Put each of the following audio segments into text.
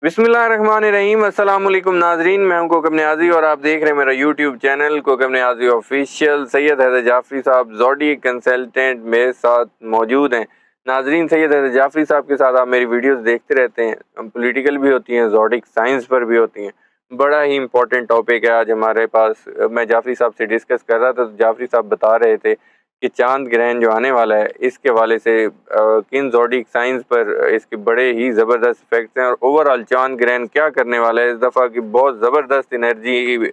बिस्मिल्लाहिर्रहमानिर्रहीम। अस्सलाम वालेकुम नाजरीन, मैं हूं कोकब नियाज़ी और आप देख रहे हैं मेरा YouTube channel Kokab Niazi official. Syed Haider Jafri साहब ज़ोडिएक कंसल्टेंट मेरे साथ मौजूद हैं। नाजरीन, सैयद हैदर जाफरी साहब के साथ आप मेरी वीडियोस देखते रहते हैं, पॉलिटिकल भी होती हैं, ज़ोडिक साइंस पर भी होती हैं। बड़ा ही इंपॉर्टेंट टॉपिक है आज हमारे पास। मैं जाफरी साहब से डिस्कस कर रहा था तो जाफरी साहब बता रहे थे कि चांद ग्रहण जो आने वाला है इसके हवाले से किन ज़ोडिक साइंस पर इसके बड़े ही ज़बरदस्त इफेक्ट्स हैं और ओवरऑल चांद ग्रहण क्या करने वाला है। इस दफ़ा की बहुत ज़बरदस्त एनर्जी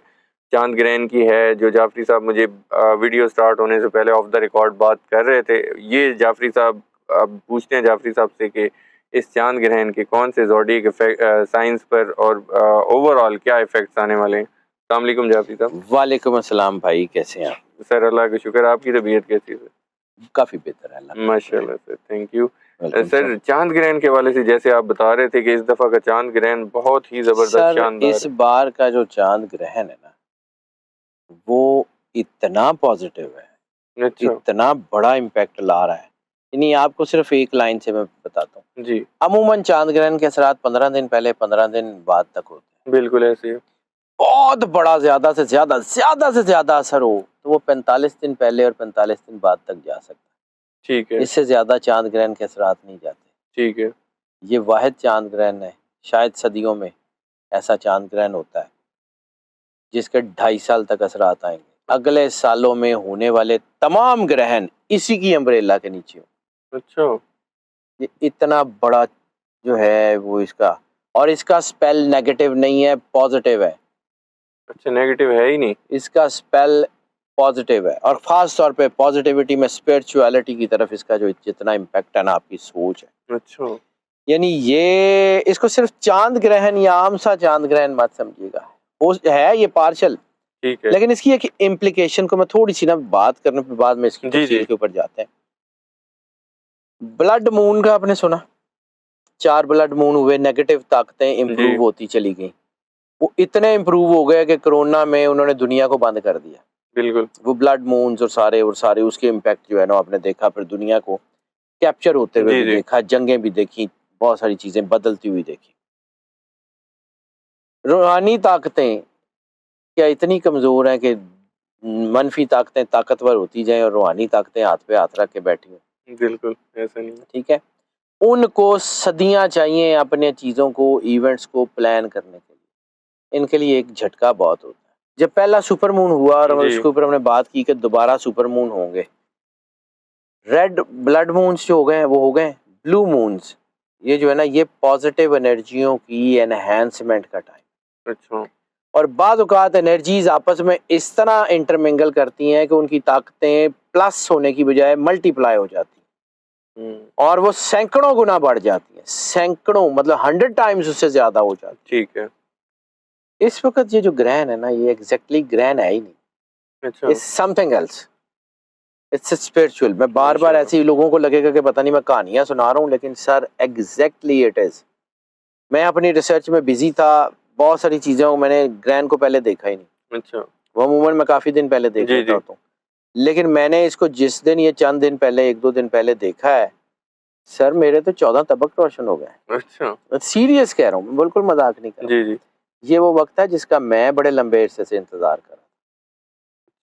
चांद ग्रहण की है, जो जाफरी साहब मुझे वीडियो स्टार्ट होने से पहले ऑफ द रिकॉर्ड बात कर रहे थे। ये जाफरी साहब, अब पूछते हैं जाफरी साहब से कि इस चांद ग्रहण के कौन से ज़ोडिक साइंस पर और ओवरऑल क्या इफेक्ट्स आने वाले हैं। अस्सलाम वालेकुम जाफरी साहब। वालेकुम अस्सलाम भाई, कैसे हैं आप? सर अल्लाह का शुक्र, आपकी तबीयत कैसी है? काफी बेहतर है अल्लाह का माशाल्लाह sir, thank you. Welcome sir चांद ग्रहण के हवाले से जैसे आप बता रहे थे कि इस दफ़ा का चांद ग्रहण बहुत ही ज़बरदस्त सर, शानदार इस है। बार का जो चांद ग्रहण है ना, वो इतना पॉजिटिव है, अच्छा इतना बड़ा इम्पैक्ट ला रहा है। यानी आपको सिर्फ एक लाइन से मैं बताता हूँ। जी, अमूमन चांद ग्रहण के असरात 15 दिन पहले 15 दिन बाद तक होते हैं। बिल्कुल ऐसे ही है। बहुत बड़ा, ज्यादा से ज्यादा असर हो तो वो 45 दिन पहले और 45 दिन बाद तक जा सकता ठीक है। है, इससे ज्यादा चांद ग्रहण के असरात नहीं जाते। ठीक है, ये वाहिद चांद ग्रहण है, शायद सदियों में ऐसा चांद ग्रहण होता है जिसके 2.5 साल तक असरात आएंगे। अगले सालों में होने वाले तमाम ग्रहण इसी की अम्ब्रेला के नीचे हो। अच्छा, ये इतना बड़ा जो है वो इसका, और इसका स्पेल नेगेटिव नहीं है, पॉजिटिव है। अच्छा नेगेटिव है ही नहीं। इसका स्पेल पॉजिटिव है और ख़ास तौर पे पॉजिटिविटी में स्पिरिचुअलिटी की तरफ इसका जो जितना इम्पैक्ट है ना, आपकी सोच है। अच्छा, यानी ये इसको सिर्फ चांद ग्रहण या आम सा चांद ग्रहण मत समझिएगा। वो है ये पार्शल, ठीक है, लेकिन इसकी एक इम्प्लीकेशन को मैं थोड़ी सी ना बात करने के बाद में इसकी जी, तफसील जी, के ऊपर जाते हैं। ब्लड मून का आपने सुना? 4 ब्लड मून हुए, नेगेटिव ताकतें जी, इम्प्रूव होती चली गई। वो इतने इम्प्रूव हो गए कि कोरोना में उन्होंने दुनिया को बंद कर दिया। बिल्कुल, वो ब्लड मून्स और सारे उसके इम्पैक्ट जो है ना, आपने देखा, फिर दुनिया को कैप्चर होते हुए जी, भी जी, देखा, जंगें भी देखी, बहुत सारी चीजें बदलती हुई देखी। रूहानी ताकतें क्या इतनी कमजोर हैं कि मनफी ताकतें ताकतवर होती जाएं और रूहानी ताकतें हाथ पे हाथ रख के बैठी हों? बिल्कुल ऐसा नहीं है। ठीक है, उनको सदियां चाहिए अपने चीजों को, इवेंट्स को प्लान करने के लिए। इनके लिए एक झटका बहुत होता है। जब पहला सुपर मून हुआ और जी, उसके ऊपर हमने बात की कि दोबारा सुपर मून होंगे, रेड ब्लड मून्स जो हो गए हैं वो हो गए ब्लू मून्स। ये जो है ना, ये पॉजिटिव एनर्जियों की एनहेंसमेंट का टाइम। अच्छा, और बाद औक़ात एनर्जीज आपस में इस तरह इंटरमिंगल करती हैं कि उनकी ताकतें प्लस होने की बजाय मल्टीप्लाई हो जाती हुँ, हैं और वो सैकड़ों गुना बढ़ जाती हैं। सैकड़ों मतलब 100 टाइम्स उससे ज्यादा हो जाती ठीक है, है। इस वक्त ये जो ग्रहण है ना, ये एग्जैक्टली ग्रहण है ही नहीं, अच्छा, it's something else, it's spiritual. मैं बार बार माशाल्लाह, ऐसे ही लोगों को लगेगा कि पता नहीं मैं कहानियां सुना रहा हूँ, लेकिन सर एग्जैक्टली इट इज। मैं अपनी रिसर्च में बिजी था, बहुत सारी चीज़ों को मैंने ग्रहण को पहले देखा ही नहीं। अच्छा, वो अमूमन मैं काफ़ी दिन पहले देख जी, लेता जी, होता हूँ, लेकिन मैंने इसको जिस दिन, ये चंद दिन पहले, 1-2 दिन पहले देखा है, सर मेरे तो 14 तबक रोशन हो गए। अच्छा, सीरियस कह रहा हूँ, मैं बिल्कुल मजाक नहीं कर रहा जी, हूँ। जी, ये वो वक्त है जिसका मैं बड़े लंबे अरसे से इंतजार कर रहा हूँ।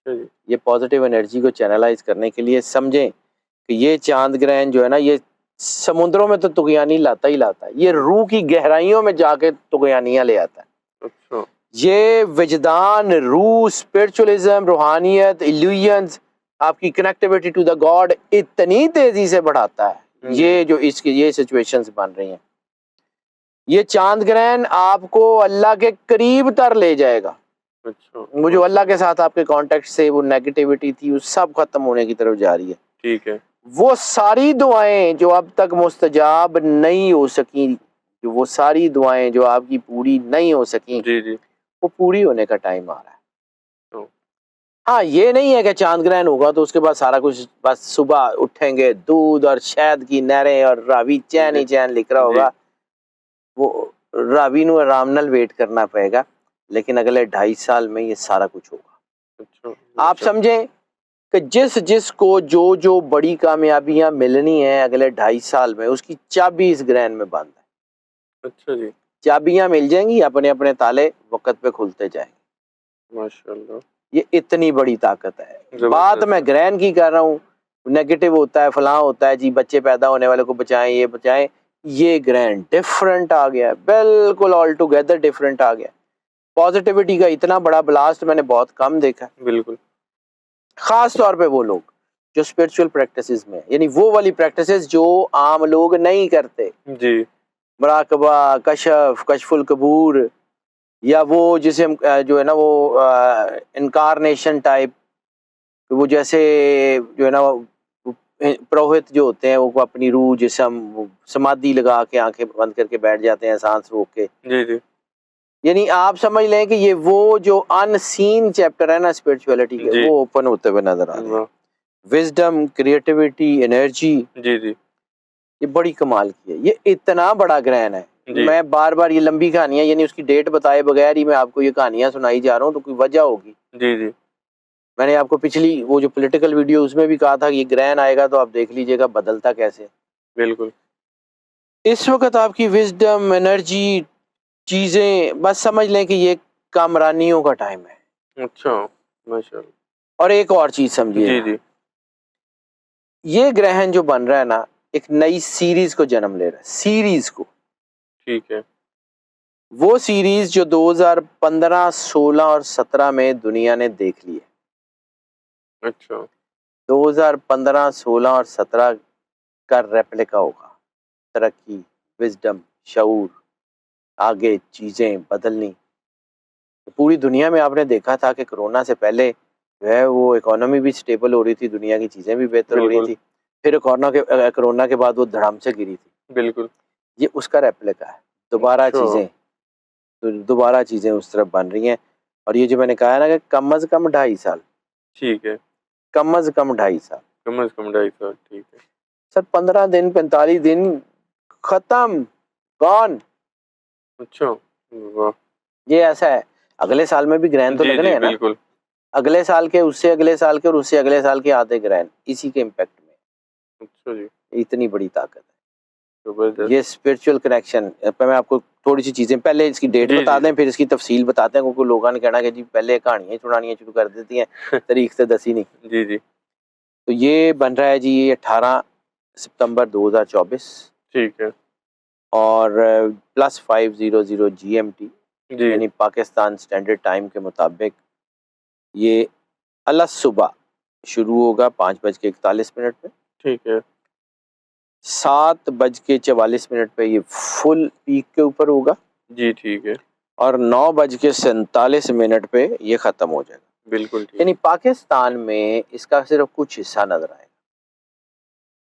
अच्छा जी, ये पॉजिटिव एनर्जी को चैनलाइज करने के लिए समझें कि ये चांद ग्रहण जो है ना, ये समुद्रों में तो तुगयानी लाता ही लाता है, ये रूह की गहराइयों में जाके तुगयानियां ले आता है। अच्छा, ये विजदान, रूह, स्पिरिचुअलिज्म, रूहानियत, इल्यूजन्स, आपकी कनेक्टिविटी टू द गॉड इतनी तेजी से बढ़ाता है। जी, ये जो इसकी ये सिचुएशंस बन रही हैं, ये चांद ग्रहण आपको अल्लाह के करीब तर ले जाएगा। अच्छा, वो जो अल्लाह माशाल्लाह, के साथ आपके कांटेक्ट से वो नेगेटिविटी थी, वो सब खत्म होने की तरफ जा रही है। ठीक है, वो सारी दुआएं जो अब तक मुस्तजाब नहीं हो सकी, जो वो सारी दुआएं जो आपकी पूरी नहीं हो सकी, जी, जी, वो पूरी होने का टाइम आ रहा है। तो हाँ, ये नहीं है कि चांद ग्रहण होगा तो उसके बाद सारा कुछ, बस सुबह उठेंगे, दूध और शहद की नहरें और रावी चैन जी, ही चैन लिख रहा जी, होगा। वो रावी नु आराम नाल वेट करना पड़ेगा, लेकिन अगले 2.5 साल में ये सारा कुछ होगा। अच्छा, आप माशा समझें कि जिस जिस को जो जो बड़ी कामयाबियां मिलनी है अगले 2.5 साल में, उसकी चाबी इस ग्रहण में बंद है। अच्छा जी, चाबियां मिल जाएंगी, अपने अपने ताले वक्त पे खुलते जाएंगे। माशाल्लाह। ये इतनी बड़ी ताकत है। जबरदस्त बात मैं है। ग्रहण की कर रहा हूँ, नेगेटिव होता है, फलां होता है जी, बच्चे पैदा होने वाले को बचाएं, ये बचाएं। ये ग्रहण डिफरेंट आ गया, बिल्कुल ऑल टुगेदर डिफरेंट आ गया। पॉजिटिविटी का इतना बड़ा ब्लास्ट मैंने बहुत कम देखा है। बिल्कुल। खास तौर पे वो लोग जो स्पिरिचुअल प्रैक्टिसेस में, यानी वो वाली प्रैक्टिसेस जो आम लोग नहीं करते, जी, मुराकबा, कशफ, कशफुल कबूर, या वो जिसे हम जो है ना वो इनकारनेशन टाइप, वो जैसे जो है ना वो पुरोहित जो होते हैं वो अपनी रूह जैसे हम समाधि लगा के आंखें बंद करके बैठ जाते हैं सांस रोक के, जी, जी। यानी आप समझ लें कि ये वो जो अनसीन चैप्टर है ना स्पिरिचुअलिटी के, जी। वो ओपन होते हुए नजर आ रहे हैं। वाह! विजडम, क्रिएटिविटी, एनर्जी, जी, जी। ये बड़ी कमाल की है। ये इतना बड़ा ग्रहण है। जी। मैं बार बार ये लंबी कहानियां, यानी उसकी डेट बताए बगैर ही मैं आपको ये कहानियां सुनाई जा रहा हूँ, तो कोई वजह होगी। जी, जी। मैंने आपको पिछली वो जो पॉलिटिकल वीडियो उसमें भी कहा था कि ये ग्रहण आएगा तो आप देख लीजिएगा बदलता कैसे है। बिल्कुल। इस वक्त आपकी विजडम, एनर्जी, चीजें, बस समझ लें कि ये कामरानियों का टाइम है। अच्छा, माशाल्लाह। और एक और चीज जी, समझिएगा, जी। ये ग्रहण जो बन रहा है ना, एक नई सीरीज को जन्म ले रहा है, सीरीज को। ठीक है। वो सीरीज जो 2015, 16 और 17 में दुनिया ने देख ली है। अच्छा। 2015, 16 और 17 का रेप्लिका होगा। तरक्की, विजडम, शऊर, आगे चीजें बदलनी। पूरी दुनिया में आपने देखा था कि कोरोना से पहले जो है वो इकोनॉमी भी स्टेबल हो रही थी, दुनिया की चीजें भी बेहतर हो रही बिल्कुल। थी। फिर कोरोना के बाद वो धड़ाम से गिरी थी। बिल्कुल। ये उसका रेप्लिका है। दोबारा अच्छा। चीजें, तो दोबारा चीजें उस तरफ बन रही हैं। और ये जो मैंने कहा है ना कि कम से कम 2.5 साल, ठीक है। कम से कम 2.5 साल, कम से कम 2.5 साल, ठीक है। सर 15 दिन, 45 दिन, खत्म, गॉन। अच्छा, वाह! ये ऐसा है। अगले साल में भी ग्रहण तो जी, लगने जी, हैं ना, बिल्कुल। अगले साल के, उससे अगले साल के, और उससे अगले साल के आधे ग्रहण इसी के इम्पैक्ट में। अच्छा जी, इतनी बड़ी ताकत है ज़बरदस्त। ये स्पिरिचुअल कनेक्शन। मैं आपको थोड़ी सी चीजें, पहले इसकी डेट जी, बता जी, दें, जी। फिर इसकी तफसील बताते हैं, क्योंकि लोगों ने कहना कि जी पहले कहानियां सुनानियां शुरू कर देती हैं, तारीख से दसी नहीं। जी, जी, तो ये बन रहा है जी, ये 18 सितंबर 2024, ठीक है। और +500 GMT, जी, यानी पाकिस्तान स्टैंडर्ड टाइम के मुताबिक ये अल सुबह शुरू होगा 5:41 पे, ठीक है। 7:44 पे ये फुल पीक के ऊपर होगा, जी, ठीक है। और 9:47 पे ये ख़त्म हो जाएगा। बिल्कुल ठीक। यानी पाकिस्तान में इसका सिर्फ कुछ हिस्सा नजर आएगा।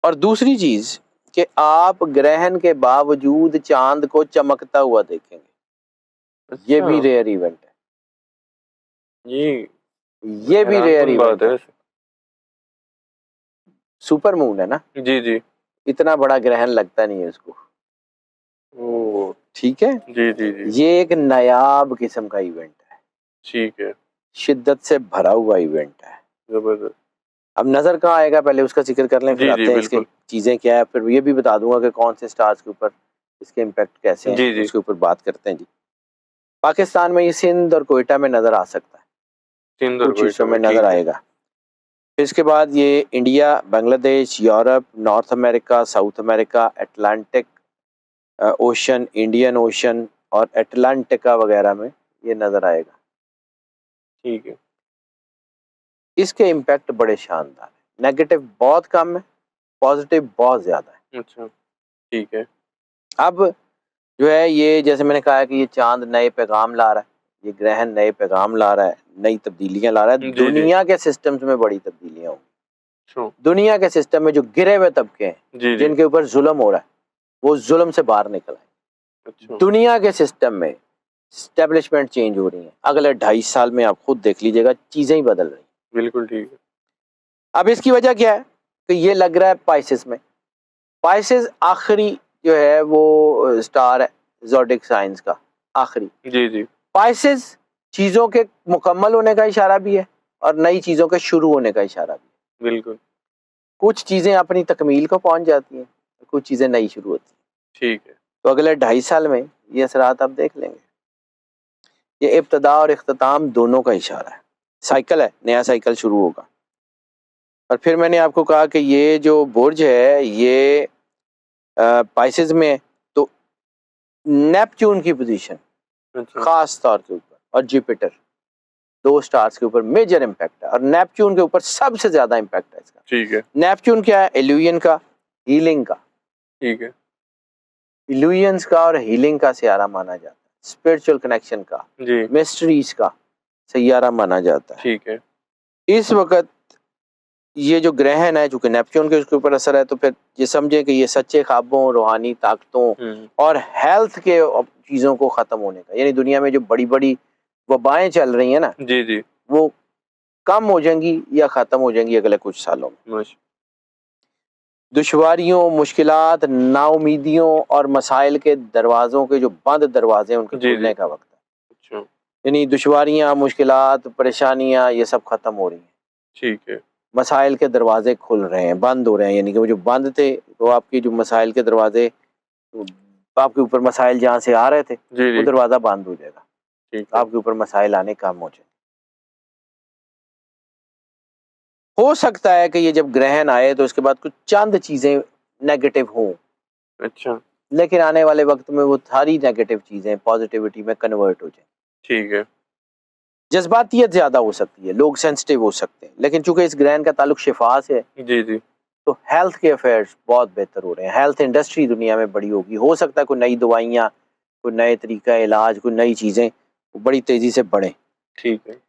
और दूसरी चीज़ कि आप ग्रहण के बावजूद चांद को चमकता हुआ देखेंगे। ये भी अच्छा, रेयर इवेंट है, ये ये भी रेयर हैरानकुन बात इवेंट है है। वैसे। सुपर मून है ना, जी, जी। इतना बड़ा ग्रहण लगता नहीं है उसको। ओह! ठीक है, जी, जी, जी, ये एक नायाब किस्म का इवेंट है, ठीक है। शिद्दत से भरा हुआ इवेंट है। ज़बरदस्त। अब नजर कहाँ आएगा, पहले उसका जिक्र कर लें, फिर जी, जी, आते हैं इसके बिल्कुल। चीजें क्या है, फिर ये भी बता दूंगा कि कौन से स्टार्स के ऊपर इसके इम्पैक्ट कैसे हैं, जी, जी। उसके ऊपर बात करते हैं जी। पाकिस्तान में ये सिंध और कोयटा में नजर आ सकता है, सिंध और कुछ कोयटा हिस्सों में में, नजर ठीक है। आएगा। फिर इसके बाद ये India, Bangladesh, Europe, north America, south America, Atlantic ocean, Indian ocean और अटलांटिका वगैरह में ये नजर आएगा। ठीक है। इसके इम्पैक्ट बड़े शानदार है। नेगेटिव बहुत कम है, पॉजिटिव बहुत ज्यादा है। अच्छा, ठीक है। अब जो है ये, जैसे मैंने कहा है कि ये चांद नए पैगाम ला रहा है, ये ग्रहण नए पैगाम ला रहा है, नई तब्दीलियां ला रहा है। जी, जी। दुनिया के सिस्टम्स में बड़ी तब्दीलियां होंगी। अच्छा। दुनिया के सिस्टम में जो गिरे हुए तबके हैं, जी, जी। जिनके ऊपर जुल्म हो रहा है, वो जुल्म से बाहर निकल आए। अच्छा, दुनिया के सिस्टम में स्टेब्लिशमेंट चेंज हो रही है। अगले 2.5 साल में आप खुद देख लीजिएगा, चीजें ही बदल रही हैं। बिल्कुल ठीक है। अब इसकी वजह क्या है कि ये लग रहा है पाइसेस में। पाइसेस आखिरी जो है वो स्टार है ज़ोडिक साइंस का, आखिरी। जी, जी। पाइसेस चीजों के मुकम्मल होने का इशारा भी है, और नई चीजों के शुरू होने का इशारा भी है। बिल्कुल। कुछ चीजें अपनी तकमील को पहुंच जाती हैं, कुछ चीजें नई शुरू होती हैं। ठीक है। तो अगले 2.5 साल में ये असरात आप देख लेंगे। ये इब्तिदा और इख्तिताम दोनों का इशारा है, साइकिल है, नया साइकिल शुरू होगा। और फिर मैंने आपको कहा कि ये जो बुर्ज है ये पाइसेस में है, तो नेपच्यून की पोजीशन अच्छा खास तौर के ऊपर और जुपिटर 2 स्टार्स के ऊपर मेजर इम्पैक्ट है, और नेपच्यून के ऊपर सबसे ज्यादा इम्पैक्ट है इसका। ठीक है नेपच्यून क्या है? इल्यूजन का, हीलिंग का, ठीक है इल्यूजन्स का और हीलिंग का सैयारा माना जाता है, स्पिरिचुअल कनेक्शन का, जी मिस्ट्रीज का सैयारा माना जाता है। ठीक है इस वक्त ये जो ग्रहण है, चूंकि नेपच्यून के उसके ऊपर असर है, तो फिर ये समझे कि ये सच्चे ख्वाबों, रूहानी ताकतों और हेल्थ के चीज़ों को ख़त्म होने का, यानी दुनिया में जो बड़ी बड़ी वबाएं चल रही हैं ना, जी जी वो कम हो जाएंगी या ख़त्म हो जाएंगी अगले कुछ सालों में। माशा दुश्वारियों, मुश्किलात, नाउमीदियों और मसाइल के दरवाज़ों के जो बंद दरवाजे हैं उनके जी, खुलने जी। का वक्त है। अच्छा यानी दुश्वारियाँ, मुश्किलात, परेशानियाँ ये सब ख़त्म हो रही हैं, ठीक है मसाइल के दरवाजे खुल रहे हैं, बंद हो रहे हैं, यानी कि वो जो बंद थे, तो आपकी जो मसाइल के दरवाजे, तो आपके ऊपर मसाइल जहाँ से आ रहे थे जी वो जी दरवाज़ा बंद हो जाएगा, ठीक है आपके ऊपर मसाइल आने कम हो जाए। हो सकता है कि ये जब ग्रहण आए तो इसके बाद कुछ चंद चीज़ें नेगेटिव हों, अच्छा लेकिन आने वाले वक्त में वो सारी नेगेटिव चीज़ें पॉजिटिविटी में कन्वर्ट हो जाए। ठीक है जज्बातियत ज़्यादा हो सकती है, लोग सेंसिटिव हो सकते हैं, लेकिन चूंकि इस ग्रहण का ताल्लुक शिफा से है, जी जी तो हेल्थ के अफेयर्स बहुत बेहतर हो रहे हैं, हेल्थ इंडस्ट्री दुनिया में बड़ी होगी। हो सकता है कोई नई दवाइयाँ, कोई नए तरीका इलाज, कोई नई चीज़ें बड़ी तेज़ी से बढ़ें। ठीक है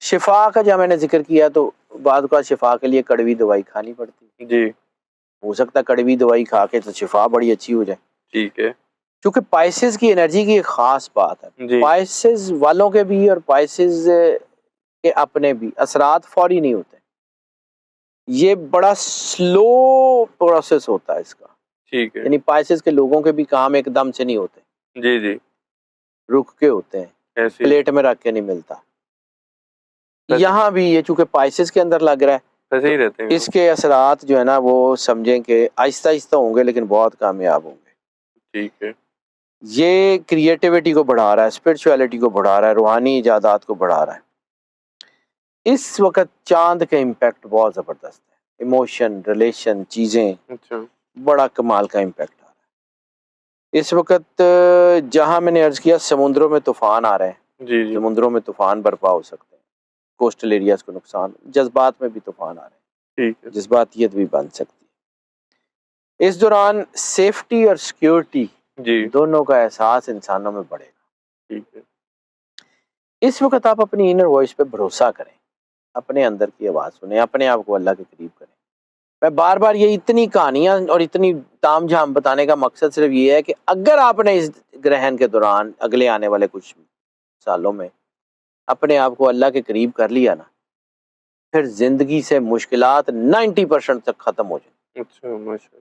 शिफा का जब मैंने जिक्र किया, तो बाद का शिफा के लिए कड़वी दवाई खानी पड़ती है। जी हो सकता है कड़वी दवाई खा के तो शिफा बड़ी अच्छी हो जाए। ठीक है क्योंकि पाइसेस की एनर्जी की एक खास बात है, जी पाइसेस वालों के भी और पाइसेस के अपने भी असरात फौरी नहीं होते, ये बड़ा स्लो प्रोसेस होता है इसका। ठीक है यानी पाइसेस के लोगों के भी काम एकदम से नहीं होते, जी जी रुक के होते हैं, ऐसे प्लेट में रख के नहीं मिलता। वैसे यहाँ भी ये चूंकि पाइसेस के अंदर लग रहा है, वैसे ही रहते हैं इसके असरात जो है ना वो समझें कि आहिस्ता आहिस्ता होंगे, लेकिन बहुत कामयाब होंगे। ठीक है ये क्रिएटिविटी को बढ़ा रहा है, स्पिरिचुअलिटी को बढ़ा रहा है, रूहानी इजादात को बढ़ा रहा है। इस वक्त चांद का इम्पैक्ट बहुत ज़बरदस्त है, इमोशन, रिलेशन, चीज़ें, अच्छा बड़ा कमाल का इम्पैक्ट आ रहा है इस वक्त। जहाँ मैंने अर्ज़ किया समुद्रों में तूफ़ान आ रहे हैं, जी जी समुद्रों में तूफ़ान बर्पा हो सकते हैं, कोस्टल एरियाज़ को नुकसान, जज्बात में भी तूफ़ान आ रहे हैं, ठीक है जज्बातियत भी बन सकती है। इस दौरान सेफ्टी और सिक्योरिटी जी दोनों का एहसास इंसानों में बढ़ेगा। ठीक है इस वक्त आप अपनी इनर वॉइस पे भरोसा करें, अपने अंदर की आवाज़ सुने, अपने आप को अल्लाह के करीब करें। मैं बार बार ये इतनी कहानियाँ और इतनी ताम झाम बताने का मकसद सिर्फ ये है कि अगर आपने इस ग्रहण के दौरान अगले आने वाले कुछ सालों में अपने आप को अल्लाह के करीब कर लिया ना, फिर जिंदगी से मुश्किलात 90% तक खत्म हो जाए। अच्छा माशा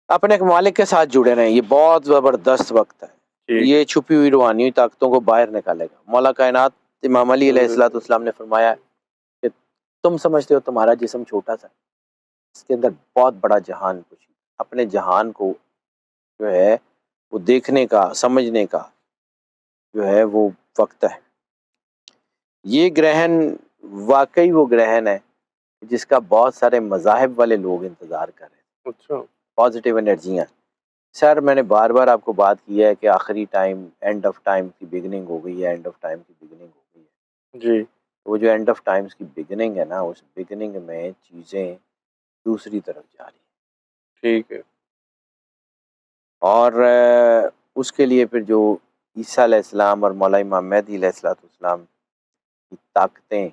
अपने मालिक के साथ जुड़े रहें, ये बहुत ज़बरदस्त वक्त है, ठीक ये छुपी हुई रूहानी ताकतों को बाहर निकालेगा। मौला कायनात इमाम अली अलैहिस्सलाम ने फरमाया कि तुम समझते हो तुम्हारा जिस्म छोटा सा, इसके अंदर बहुत बड़ा जहान कुछ है। अपने जहान को जो है वो देखने का, समझने का जो है वो वक्त है। ये ग्रहण वाकई वो ग्रहण है जिसका बहुत सारे मज़ाहिब वाले लोग इंतज़ार कर रहे हैं। अच्छा पॉजिटिव एनर्जियाँ, सर मैंने बार बार आपको बात की है कि आखिरी टाइम, एंड ऑफ टाइम की बिगनिंग हो गई है, एंड ऑफ टाइम की बिगनिंग हो गई है। जी तो वो जो एंड ऑफ टाइम्स की बिगनिंग है ना, उस बिगनिंग में चीज़ें दूसरी तरफ जा रही हैं, ठीक है और उसके लिए फिर जो ईसा अलैहिस्सलाम और मौला इमाम मेहदी अलैहिस्सलाम की ताकतें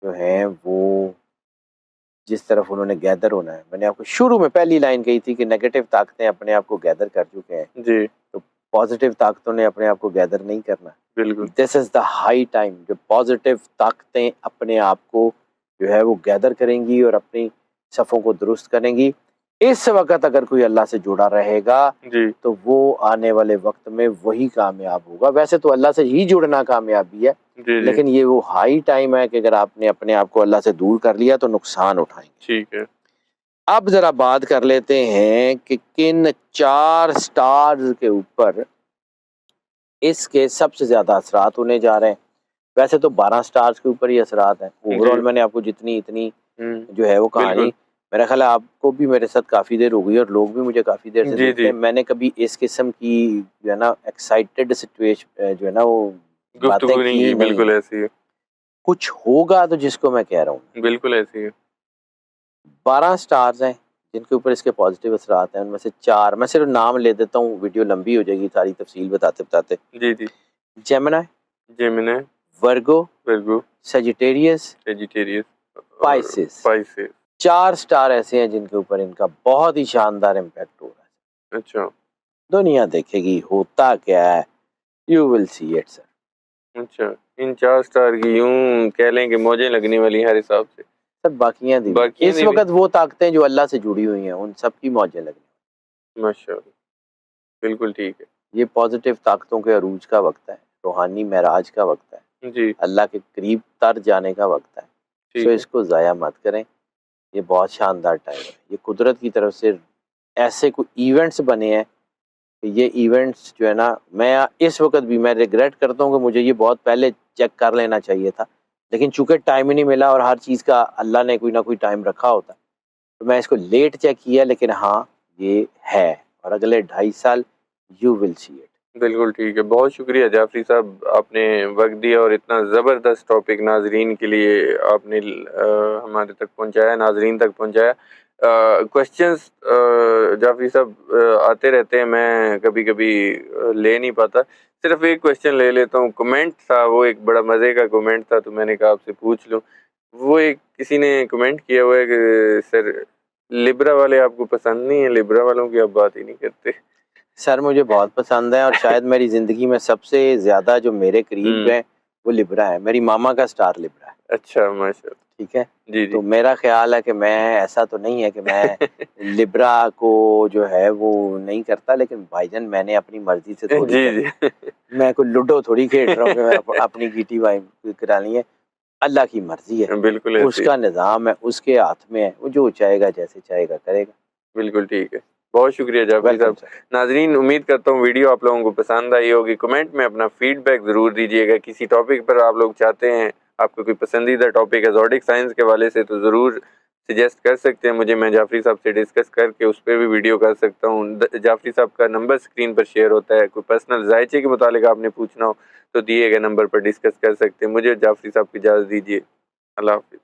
जो हैं वो जिस तरफ उन्होंने गैदर होना है, मैंने आपको शुरू में पहली लाइन कही थी कि नेगेटिव ताकतें अपने आप को गैदर कर चुके हैं, जी तो पॉजिटिव ताकतों ने अपने आप को गैदर नहीं करना। बिल्कुल this is the high time, जो पॉजिटिव ताकतें अपने आप को जो है वो गैदर करेंगी और अपनी सफ़ों को दुरुस्त करेंगी। इस वक्त अगर कोई अल्लाह से जुड़ा रहेगा जी तो वो आने वाले वक्त में वही कामयाब होगा। वैसे तो अल्लाह से ही जुड़ना कामयाबी है, जी जी लेकिन ये वो हाई टाइम है कि अगर आपने अपने आप को अल्लाह से दूर कर लिया तो नुकसान उठाएंगे। ठीक है अब जरा बात कर लेते हैं कि किन 4 स्टार्स के ऊपर इसके सबसे ज्यादा असरात होने जा रहे हैं। वैसे तो 12 स्टार्स के ऊपर ही असरात हैं। ओवरऑल जी। मैंने आपको जितनी इतनी हम्म। जो है वो कहानी, बिल्कुल। मेरा ख्याल है आपको भी मेरे साथ काफ़ी देर हो गई और लोग भी मुझे काफ़ी देर से जी देखते जी। हैं। मैंने कभी इस किस्म की जो है ना एक्साइटेड सिचुएशन जो है ना वो बातें गुफ्तगू नहीं की की, नहीं बिल्कुल है। ऐसी है। कुछ होगा तो जिसको मैं कह रहा हूँ। बिल्कुल ऐसी है। 12 स्टार्स हैं जिनके ऊपर इसके पॉजिटिव असरात हैं। उनमें से 4 मैं सिर्फ नाम ले देता हूँ, वीडियो लंबी हो जाएगी सारी तफसील बताते-बताते। जी जी। जेमिनी, जेमिनी, वर्गो, वर्गो, सजिटेरियस, सेजिटेरियस और पाइसेस। पाइसेस। 4 स्टार ऐसे हैं जिनके ऊपर इनका बहुत ही शानदार इम्पैक्ट हो रहा है। अच्छा। दुनिया देखेगी होता क्या है, you will see it sir. अच्छा, इन 4 स्टार की यूं कह लें कि मौजें लगने वाली हैं हर हिसाब से। सर बाकियां दी बाकियां इस दी भी। वक्त वो ताकतें जो अल्लाह से जुड़ी हुई हैं उन सब की मौजें लगनी। माशाल्लाह, बिल्कुल ठीक है। ये पॉजिटिव ताकतों के अरूज का वक्त है, रूहानी महराज का वक्त है, जी। अल्लाह के करीब तर जाने का वक्त है। सो ठीक है। इसको ज़ाया मत करें। ये बहुत शानदार टाइम है। ये कुदरत की तरफ से ऐसे कोई इवेंट्स बने हैं कि ये इवेंट्स जो है ना, मैं इस वक्त भी मैं रिग्रेट करता हूँ कि मुझे ये बहुत पहले चेक कर लेना चाहिए था, लेकिन चूंकि टाइम ही नहीं मिला और हर चीज़ का अल्लाह ने कोई ना कोई टाइम रखा होता, तो मैं इसको लेट चेक किया, लेकिन हाँ ये है और अगले 2.5 साल यू विल सी इट। बिल्कुल ठीक है। बहुत शुक्रिया जाफ़री साहब, आपने वक़्त दिया और इतना ज़बरदस्त टॉपिक नाज़रीन के लिए आपने हमारे तक पहुँचाया, नाज़रीन तक पहुँचाया। क्वेश्चंस जाफ़री साहब आते रहते हैं, मैं कभी-कभी ले नहीं पाता। सिर्फ़ एक क्वेश्चन ले लेता हूँ, कमेंट था वो एक बड़ा मज़े का कमेंट था, तो मैंने कहा आपसे पूछ लूँ। वो एक किसी ने कमेंट किया हुआ है कि सर लिब्रा वाले आपको पसंद नहीं है, लिब्रा वालों की आप बात ही नहीं करते। सर मुझे बहुत पसंद है और शायद मेरी ज़िंदगी में सबसे ज़्यादा जो मेरे करीब हुँ। हैं वो लिब्रा है। मेरी मामा का स्टार लिब्रा है। अच्छा, माशाल्लाह। ठीक है? जी, जी। तो मेरा ख़्याल है कि मैं ऐसा तो नहीं है कि मैं लिब्रा को जो है वो नहीं करता, लेकिन भाईजान मैंने अपनी मर्ज़ी से थोड़ी जी, करनी। जी। मैं कोई लूडो थोड़ी खेल रहा हूँ कि मैं अपनी गीटी वाई करानी है। अल्लाह की मर्ज़ी है, बिल्कुल ऐसे ही। उसका निज़ाम है, उसके हाथ में है, वो जो चाहेगा जैसे चाहेगा करेगा। बिल्कुल ठीक है। बहुत शुक्रिया जाफ़री वेलकम साहब। सर। नाज़रीन उम्मीद करता हूँ वीडियो आप लोगों को पसंद आई होगी। कमेंट में अपना फ़ीडबैक ज़रूर दीजिएगा। किसी टॉपिक पर आप लोग चाहते हैं, आपका कोई पसंदीदा टॉपिक है ज़ोडिक साइंस के हवाले से, तो ज़रूर सजेस्ट कर सकते हैं मुझे। मैं जाफ़री साहब से डिस्कस करके उस पे भी वीडियो कर सकता हूँ। जाफ़री साहब का नंबर स्क्रीन पर शेयर होता है। कोई पर्सनल ज़ायचे के मुतालिक आपने पूछना हो तो दिए गए नंबर पर डिस्कस कर सकते हैं। मुझे जाफ़री साहब को इजाज़त दीजिए। अल्लाह हाफ़िज़।